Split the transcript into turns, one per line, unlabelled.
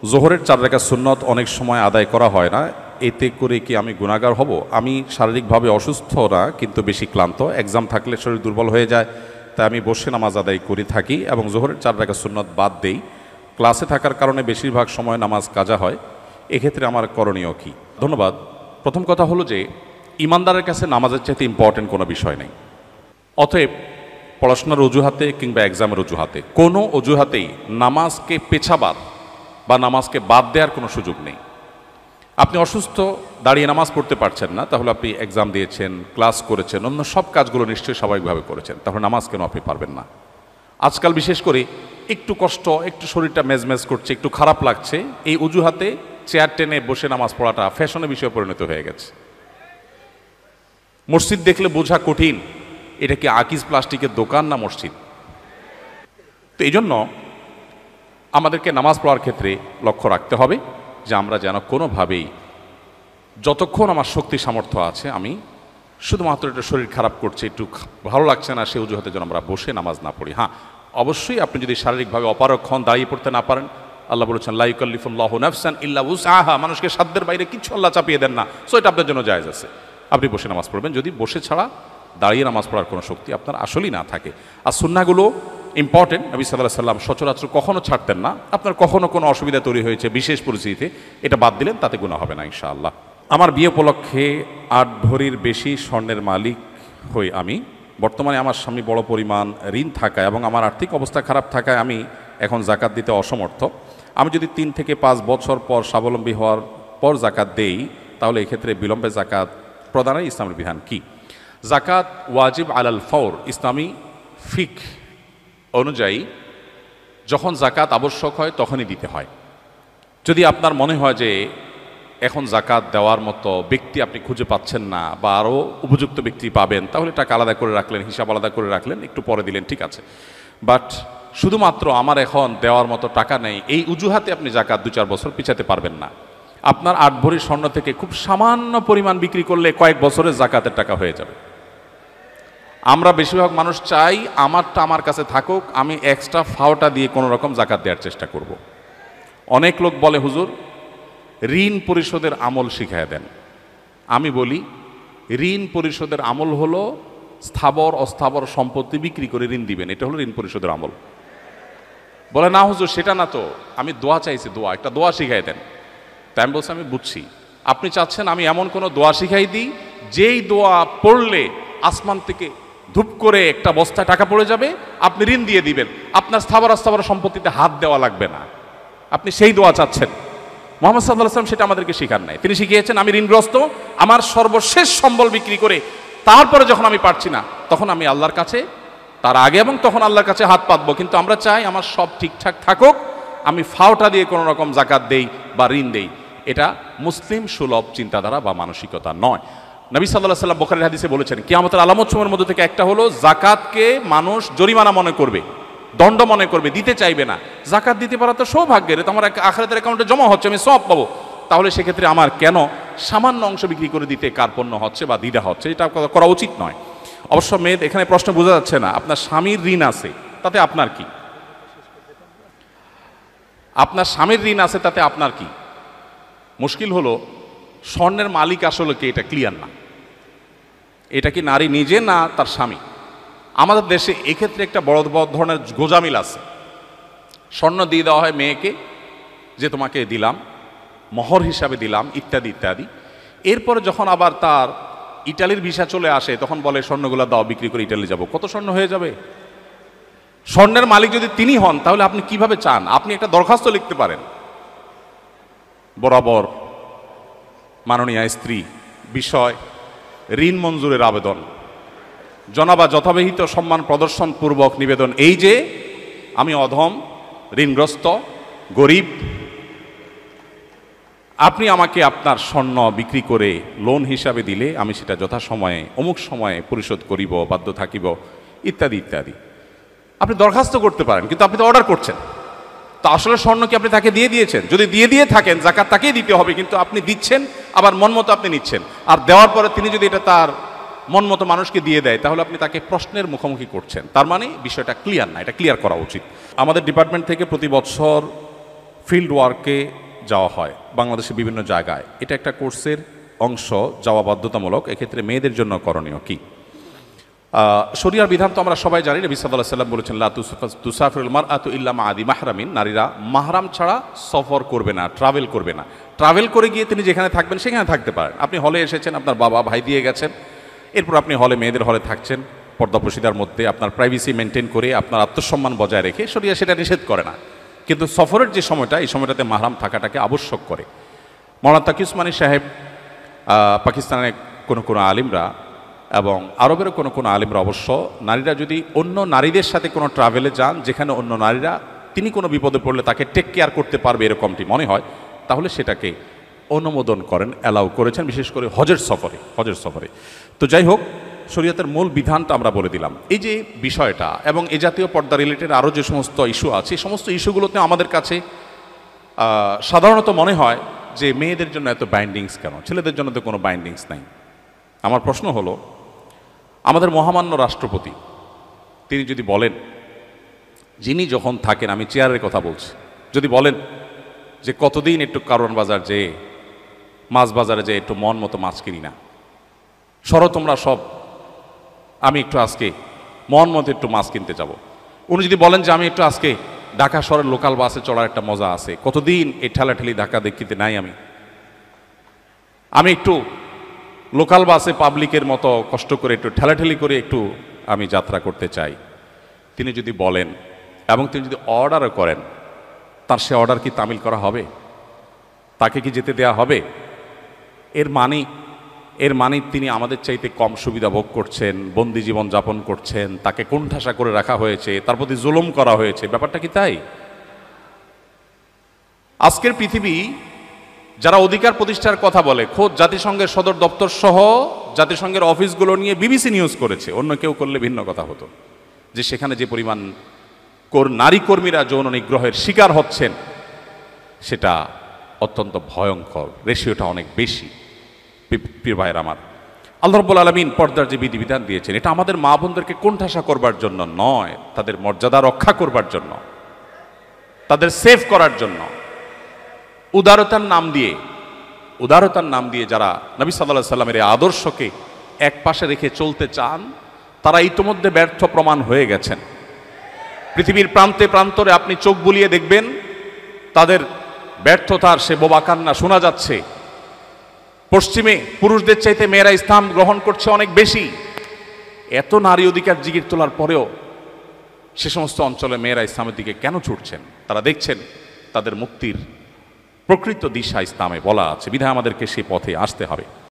জোহরের 4 রাকাত সুন্নত অনেক সময় আদায় করা হয় না, এতে করে কি আমি গুনাহগার হব? আমি শারীরিকভাবে অসুস্থ না, কিন্তু বেশি ক্লান্ত, এক্সাম থাকলে শরীর দুর্বল হয়ে যায়, তাই আমি বসে নামাজ আদায় করে থাকি এবং জোহরের 4 রাকাত সুন্নত বাদ দেই। ক্লাসে থাকার কারণে বেশিরভাগ সময় নামাজ কাজা হয়, এক্ষেত্রে আমার করণীয় কি? ধন্যবাদ। প্রথম কথা হলো যে ইমানদারের কাছে নামাজের চাইতে ইম্পর্টেন্ট কোনো বিষয় নেই। অতএব পড়াশোনার অজুহাতে কিংবা এক্সামের অজুহাতে কোনো অজুহাতেই নামাজকে পেছাবার বা নামাজকে বাদ দেওয়ার কোনো সুযোগ নেই। আপনি অসুস্থ, দাঁড়িয়ে নামাজ পড়তে পারছেন না, তাহলে আপনি এক্সাম দিয়েছেন, ক্লাস করেছেন, অন্য সব কাজগুলো নিশ্চয়ই স্বাভাবিকভাবে করেছেন, তাহলে নামাজ কেন আপনি পারবেন না? আজকাল বিশেষ করে একটু কষ্ট, একটু শরীরটা মেজমেজ করছে, একটু খারাপ লাগছে, এই অজুহাতে চেয়ার টেনে বসে নামাজ পড়াটা ফ্যাশনের বিষয়ে পরিণত হয়ে গেছে। মসজিদ দেখলে বোঝা কঠিন, এটা কি আকিজ প্লাস্টিকের দোকান না মসজিদ? তো এই জন্য আমাদেরকে নামাজ পড়ার ক্ষেত্রে লক্ষ্য রাখতে হবে যে আমরা যেন কোনোভাবেই, যতক্ষণ আমার শক্তি সামর্থ্য আছে, আমি শুধুমাত্র একটু শরীর খারাপ করছে, একটু ভালো লাগছে না, সে অজুহাতে যেন আমরা বসে নামাজ না পড়ি। হ্যাঁ, অবশ্যই আপনি যদি শারীরিকভাবে অপারগ হন, দাঁড়িয়ে পড়তে না পারেন, আল্লাহ বলেছেন লা ইউকাল্লিফুল্লাহু নাফসান ইল্লা উসআহা, মানুষকে সাধ্যের বাইরে কিছু আল্লাহ চাপিয়ে দেন না, সো এটা আপনার জন্য জায়েজ আছে, আপনি বসে নামাজ পড়বেন, যদি বসে ছাড়া দাঁড়িয়ে নামাজ পড়ার কোনো শক্তি আপনার আসলেই না থাকে। আর সুন্নাহগুলো ইম্পর্টেন্ট, নবী সাল্লাল্লাহু আলাইহি সাল্লাম সচরাচর কখনো ছাড়তেন না। আপনার কখনো কোনো অসুবিধা তৈরি হয়েছে বিশেষ পরিস্থিতিতে, এটা বাদ দিলেন, তাতে গুনাহ হবে না ইনশাআল্লাহ। আমার বিয়ে উপলক্ষে 8 ভরির বেশি স্বর্ণের মালিক হই আমি। বর্তমানে আমার স্বামী বড় পরিমাণ ঋণ থাকায় এবং আমার আর্থিক অবস্থা খারাপ থাকায় আমি এখন জাকাত দিতে অসমর্থ। আমি যদি 3 থেকে 5 বছর পর স্বাবলম্বী হওয়ার পর জাকাত দেই, তাহলে এক্ষেত্রে বিলম্বে জাকাত প্রদানের ইসলামের বিধান কি? জাকাত ওয়াজিব আলাল ফওর, ইসলামী ফিক অনুযায়ী যখন জাকাত আবশ্যক হয় তখনই দিতে হয়। যদি আপনার মনে হয় যে এখন জাকাত দেওয়ার মতো ব্যক্তি আপনি খুঁজে পাচ্ছেন না বা আরও উপযুক্ত ব্যক্তি পাবেন, তাহলে টাকা আলাদা করে রাখলেন, হিসাব আলাদা করে রাখলেন, একটু পরে দিলেন, ঠিক আছে। বাট শুধুমাত্র আমার এখন দেওয়ার মতো টাকা নেই, এই অজুহাতে আপনি জাকাত 2-4 বছর পিছাতে পারবেন না। আপনার 8 ভরি স্বর্ণ থেকে খুব সামান্য পরিমাণ বিক্রি করলে কয়েক বছরের জাকাতের টাকা হয়ে যাবে। আমরা বেশিরভাগ মানুষ চাই আমারটা আমার কাছে থাকুক, আমি এক্সট্রা ফাওটা দিয়ে কোনো রকম জাকাত দেওয়ার চেষ্টা করব। অনেক লোক বলে হুজুর ঋণ পরিশোধের আমল শিখায় দেন। আমি বলি ঋণ পরিশোধের আমল হলো স্থাবর অস্থাবর সম্পত্তি বিক্রি করে ঋণ দিবেন, এটা হলো ঋণ পরিশোধের আমল। বলে না হুজুর সেটা না তো, আমি দোয়া চাইছি, দোয়া, একটা দোয়া শিখাই দেন। তাই আমি বলছি আমি বুঝছি, আপনি চাচ্ছেন আমি এমন কোনো দোয়া শিখাই দিই যেই দোয়া পড়লে আসমান থেকে ধূপ করে একটা বস্তায় টাকা পড়ে যাবে, আপনি ঋণ দিয়ে দিবেন, আপনার স্থাবর অস্থাবর সম্পত্তিতে হাত দেওয়া লাগবে না, আপনি সেই দোয়া চাচ্ছেন। মুহাম্মদ সাল্লাল্লাহু আলাইহি ওয়াসাল্লাম সেটা আমাদেরকে শিখান নাই। তিনি শিখিয়েছেন আমি ঋণগ্রস্ত, আমার সর্বশেষ সম্বল বিক্রি করে তারপরে যখন আমি পারছি না তখন আমি আল্লাহর কাছে, তার আগে এবং তখন আল্লাহর কাছে হাত পাতবো। কিন্তু আমরা চাই আমার সব ঠিকঠাক থাকুক, আমি ফাওটা দিয়ে কোনো রকম জাকাত দেই বা ঋণ দেই, এটা মুসলিম সুলভ চিন্তাধারা বা মানসিকতা নয়। নবী সাল্লাল্লাহু আলাইহি ওয়াসাল্লাম বুখারীর হাদিসে বলেছেন কিয়ামতের আলামতসমূহের মধ্যে থেকে একটা হলো জাকাতকে মানুষ জরিমানা মনে করবে, দণ্ড মনে করবে, দিতে চাইবে না। জাকাত দিতে পারা তো সৌভাগ্যের, তো আমার আখিরাতের অ্যাকাউন্টে জমা হচ্ছে, আমি সওয়াব পাবো, তাহলে সেক্ষেত্রে আমার কেন সামান্য অংশ বিক্রি করে দিতে কার্পণ্য হচ্ছে বা দ্বিধা হচ্ছে? এটা করা উচিত নয়। অবশ্য মেয়েদ এখানে প্রশ্ন বোঝা যাচ্ছে না, আপনার স্বামীর ঋণ আছে তাতে আপনার কি? আপনার স্বামীর ঋণ আছে তাতে আপনার কি? মুশকিল হলো স্বর্ণের মালিক আসলে কি, এটা ক্লিয়ার না। এটা কি নারী নিজে না তার স্বামী? আমাদের দেশে এক্ষেত্রে একটা বড় বড় ধরনের গোজামিল আছে। স্বর্ণ দিয়ে দেওয়া হয় মেয়েকে, যে তোমাকে দিলাম, মোহর হিসাবে দিলাম, ইত্যাদি ইত্যাদি। এরপরে যখন আবার তার ইটালির ভিসা চলে আসে তখন বলে স্বর্ণগুলো দাও, বিক্রি করে ইটালি যাব। কত স্বর্ণ হয়ে যাবে? স্বর্ণের মালিক যদি তিনি হন তাহলে আপনি কিভাবে চান? আপনি একটা দরখাস্ত লিখতে পারেন, বরাবর মাননীয় স্ত্রী বিষয় ঋণ মঞ্জুরের আবেদন, জনাবা যথাবিহিত সম্মান প্রদর্শন পূর্বক নিবেদন এই যে আমি অধম, ঋণগ্রস্ত, গরিব, আপনি আমাকে আপনার স্বর্ণ বিক্রি করে লোন হিসাবে দিলে আমি সেটা যথাসময়ে অমুক সময়ে পরিশোধ করিব, বাধ্য থাকিব, ইত্যাদি ইত্যাদি। আপনি দরখাস্ত করতে পারেন, কিন্তু আপনি তো অর্ডার করছেন। তো আসলে স্বর্ণ কি আপনি তাকে দিয়ে দিয়েছেন? যদি দিয়ে থাকেন জাকাত তাকেই দিতে হবে, কিন্তু আপনি দিচ্ছেন আবার মন মতো আপনি নিচ্ছেন, আর দেওয়ার পরে তিনি যদি এটা তার মন মতো মানুষকে দিয়ে দেয় তাহলে আপনি তাকে প্রশ্নের মুখোমুখি করছেন। তার মানে বিষয়টা ক্লিয়ার না, এটা ক্লিয়ার করা উচিত। আমাদের ডিপার্টমেন্ট থেকে প্রতি বছর ফিল্ড ওয়ার্কে যাওয়া হয় বাংলাদেশের বিভিন্ন জায়গায়, এটা একটা কোর্সের অংশ, যাওয়া বাধ্যতামূলক। এক্ষেত্রে মেয়েদের জন্য করণীয় কি? শরিয়ার বিধান তো আমরা সবাই জানি। নবী সাল্লাল্লাহু আলাইহি ওয়াসাল্লাম বলেছেন, লা তুসাফিরুল মারআতু ইল্লা মা আদি মাহরামিন, নারীরা মাহরাম ছাড়া সফর করবে না, ট্রাভেল করবে না। ট্রাভেল করে গিয়ে তিনি যেখানে থাকবেন সেখানে থাকতে পারেন। আপনি হলে এসেছেন, আপনার বাবা ভাই দিয়ে গেছেন, এরপর আপনি হলে মেয়েদের হলে থাকছেন পর্দাপ্রসিদার মধ্যে, আপনার প্রাইভেসি মেনটেন করে, আপনার আত্মসম্মান বজায় রেখে, শরিয়া সেটা নিষেধ করে না। কিন্তু সফরের যে সময়টা, এই সময়টাতে মাহরাম থাকাটাকে আবশ্যক করে। মাওলানা তাকি উসমানী সাহেব, পাকিস্তানের কোনো আলিমরা এবং আরবের কোনো আলিমরা অবশ্য, নারীরা যদি অন্য নারীদের সাথে কোনো ট্রাভেলে যান যেখানে অন্য নারীরা তিনি কোনো বিপদে পড়লে তাকে টেক কেয়ার করতে পারবে এরকমটি মনে হয়, তাহলে সেটাকে অনুমোদন করেন, অ্যালাউ করেছেন, বিশেষ করে হজের সফরে। তো যাই হোক, শরীয়তের মূল বিধানটা আমরা বলে দিলাম। এই যে বিষয়টা এবং এই জাতীয় পর্দা রিলেটেড আরও যে সমস্ত ইস্যু আছে, এই সমস্ত ইস্যুগুলোতে আমাদের কাছে সাধারণত মনে হয় যে মেয়েদের জন্য এত বাইন্ডিংস কেন, ছেলেদের জন্য তো কোনো বাইন্ডিংস নাই। আমার প্রশ্ন হলো, আমাদের মহামান্য রাষ্ট্রপতি তিনি যদি বলেন, যিনি যখন থাকেন, আমি চেয়ারের কথা বলছি, যদি বলেন যে কতদিন একটু কারওয়ান বাজার যেয়ে, মাছ বাজারে যেয়ে একটু মন মতো মাছ কিনি না, সরো তোমরা সব, আমি একটু আজকে মন মতো একটু মাছ কিনতে যাব। উনি যদি বলেন যে আমি একটু আজকে ঢাকা শহরের লোকাল বাসে চড়ার একটা মজা আছে, কতদিন এই ঠেলাঠেলি ঢাকা দেখিতে নাই, আমি একটু লোকাল বাসে পাবলিকের মতো কষ্ট করে একটু ঠেলাঠেলি করে একটু আমি যাত্রা করতে চাই, তিনি যদি বলেন এবং তিনি যদি অর্ডারও করেন, তার সে অর্ডার কি তামিল করা হবে? তাকে কি যেতে দেয়া হবে? এর মানে তিনি আমাদের চাইতে কম সুবিধা ভোগ করছেন, বন্দি জীবন যাপন করছেন, তাকে কোণঠাসা করে রাখা হয়েছে, তার প্রতি জুলুম করা হয়েছে। ব্যাপারটা কি তাই? আজকের পৃথিবী যারা অধিকার প্রতিষ্ঠার কথা বলে, খোদ জাতিসংঘের সদর দপ্তর সহ জাতিসংঘের অফিসগুলো নিয়ে বিবিসি নিউজ করেছে, অন্য কেউ করলে ভিন্ন কথা হতো, যে সেখানে যে পরিমাণ নারী কর্মীরা যৌন নিগ্রহের শিকার হচ্ছেন সেটা অত্যন্ত ভয়ঙ্কর, রেশিওটা অনেক বেশি। প্রিয় ভাইয়ের আমার, আল্লাহ রাব্বুল আলামিন পর্দার যে বিধিবিধান দিয়েছেন, এটা আমাদের মা বোনদেরকে কোণঠাসা করবার জন্য নয়, তাদের মর্যাদা রক্ষা করবার জন্য, তাদের সেভ করার জন্য। উদারতার নাম দিয়ে যারা নবী সাল্লাল্লাহু আলাইহি সাল্লামের এই আদর্শকে এক পাশে রেখে চলতে চান, তারা ইতোমধ্যে ব্যর্থ প্রমাণ হয়ে গেছেন। পৃথিবীর প্রান্তে প্রান্তরে আপনি চোখ বুলিয়ে দেখবেন, তাদের ব্যর্থতার সে বোবা কান্না শোনা যাচ্ছে। পশ্চিমে পুরুষদের চাইতে মেয়েরা ইসলাম গ্রহণ করছে অনেক বেশি। এত নারী অধিকার জিগির তোলার পরেও সে সমস্ত অঞ্চলে মেয়েরা ইসলামের দিকে কেন ছুটছেন? তারা দেখছেন তাদের মুক্তির প্রকৃত দিশা ইসলামে বলা আছে, বিধায় আমাদেরকে সে পথে আসতে হবে।